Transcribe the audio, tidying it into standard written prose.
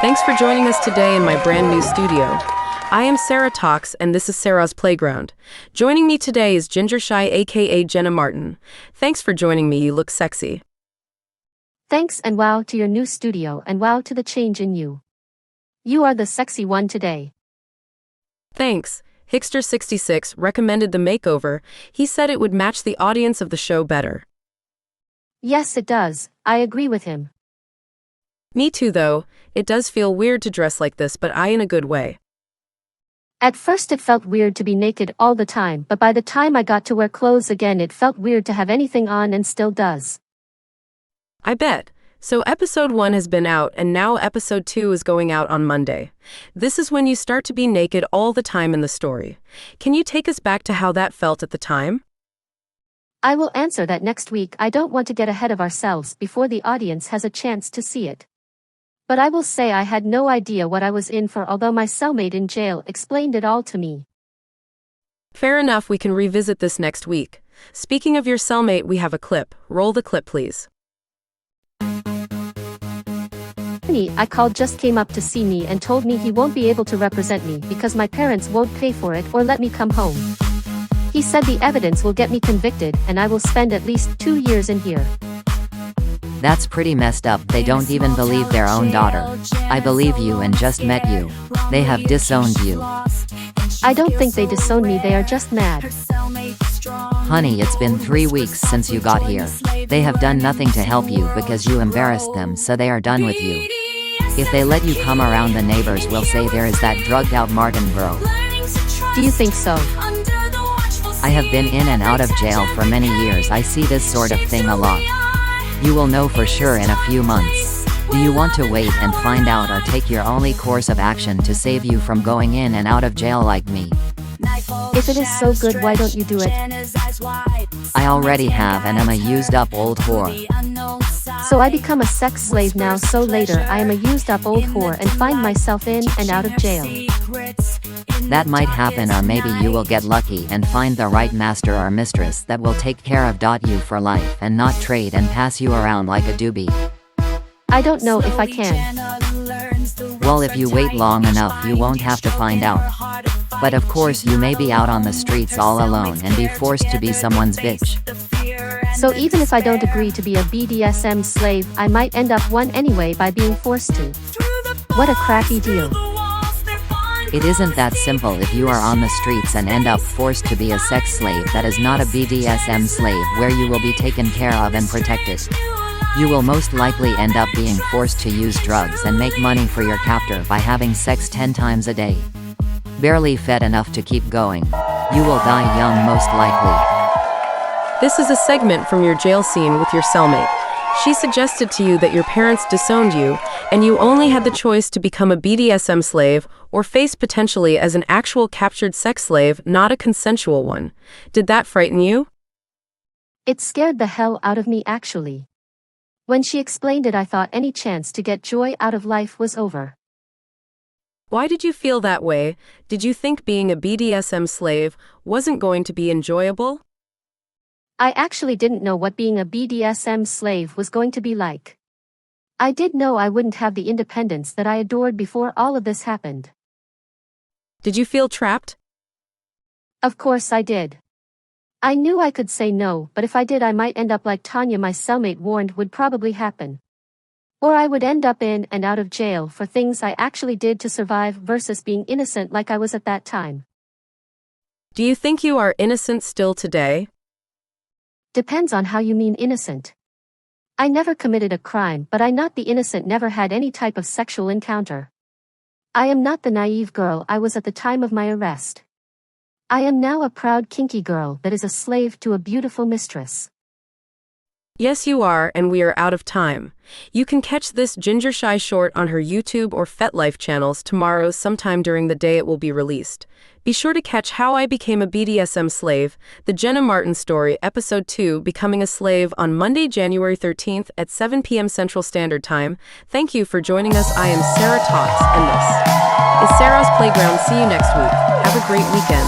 Thanks for joining us today in my brand new studio. I am Sarah Talks, and this is Sarah's Playground. Joining me today is Ginger Shy, aka Jenna Martin. Thanks for joining me, you look sexy. Thanks and wow to your new studio and wow to the change in you. You are the sexy one today. Thanks. Hickster66 recommended the makeover. He said it would match the audience of the show better. Yes, it does. I agree with him. Me too, though. It does feel weird to dress like this, but in a good way. At first it felt weird to be naked all the time, but by the time I got to wear clothes again it felt weird to have anything on and still does. I bet. So episode 1 has been out and now episode 2 is going out on Monday. This is when you start to be naked all the time in the story. Can you take us back to how that felt at the time? I will answer that next week. I don't want to get ahead of ourselves before the audience has a chance to see it. But I will say I had no idea what I was in for, although my cellmate in jail explained it all to me. Fair enough, we can revisit this next week. Speaking of your cellmate, we have a clip. Roll the clip, please. I called just came up to see me and told me he won't be able to represent me because my parents won't pay for it or let me come home. He said the evidence will get me convicted and I will spend at least 2 years in here. That's pretty messed up. They don't even believe their own daughter. I believe you and just met you. They have disowned you. I don't think they disowned me, they are just mad. Honey, it's been 3 weeks since you got here. They have done nothing to help you because you embarrassed them, so they are done with you. If they let you come around, the neighbors will say there is that drugged out Martin bro. Do you think so? I have been in and out of jail for many years. I see this sort of thing a lot. You will know for sure in a few months. Do you want to wait and find out or take your only course of action to save you from going in and out of jail like me? If it is so good, why don't you do it? I already have and am a used up old whore. So I become a sex slave now, so later I am a used up old whore and find myself in and out of jail. That might happen, or maybe you will get lucky and find the right master or mistress that will take care of you for life and not trade and pass you around like a doobie. I don't know if I can. Well, if you wait long enough you won't have to find out. But of course you may be out on the streets all alone and be forced to be someone's bitch. So even if I don't agree to be a BDSM slave, I might end up one anyway by being forced to. What a crappy deal. It isn't that simple. If you are on the streets and end up forced to be a sex slave, that is not a BDSM slave where you will be taken care of and protected. You will most likely end up being forced to use drugs and make money for your captor by having sex 10 times a day. Barely fed enough to keep going. You will die young most likely. This is a segment from your jail scene with your cellmate. She suggested to you that your parents disowned you, and you only had the choice to become a BDSM slave or face potentially as an actual captured sex slave, not a consensual one. Did that frighten you? It scared the hell out of me, actually. When she explained it, I thought any chance to get joy out of life was over. Why did you feel that way? Did you think being a BDSM slave wasn't going to be enjoyable? I actually didn't know what being a BDSM slave was going to be like. I did know I wouldn't have the independence that I adored before all of this happened. Did you feel trapped? Of course I did. I knew I could say no, but if I did I might end up like Tanya, my cellmate warned would probably happen. Or I would end up in and out of jail for things I actually did to survive versus being innocent like I was at that time. Do you think you are innocent still today? Depends on how you mean innocent. I never committed a crime, but I not the innocent never had any type of sexual encounter. I am not the naive girl I was at the time of my arrest. I am now a proud kinky girl that is a slave to a beautiful mistress. Yes, you are, and we are out of time. You can catch this Ginger Shy short on her YouTube or FetLife channels tomorrow sometime during the day it will be released. Be sure to catch How I Became a BDSM Slave, the Jenna Martin story, Episode 2, Becoming a Slave, on Monday, January 13th at 7 p.m. Central Standard Time. Thank you for joining us. I am Sarah Talks, and this is Sarah's Playground. See you next week. Have a great weekend.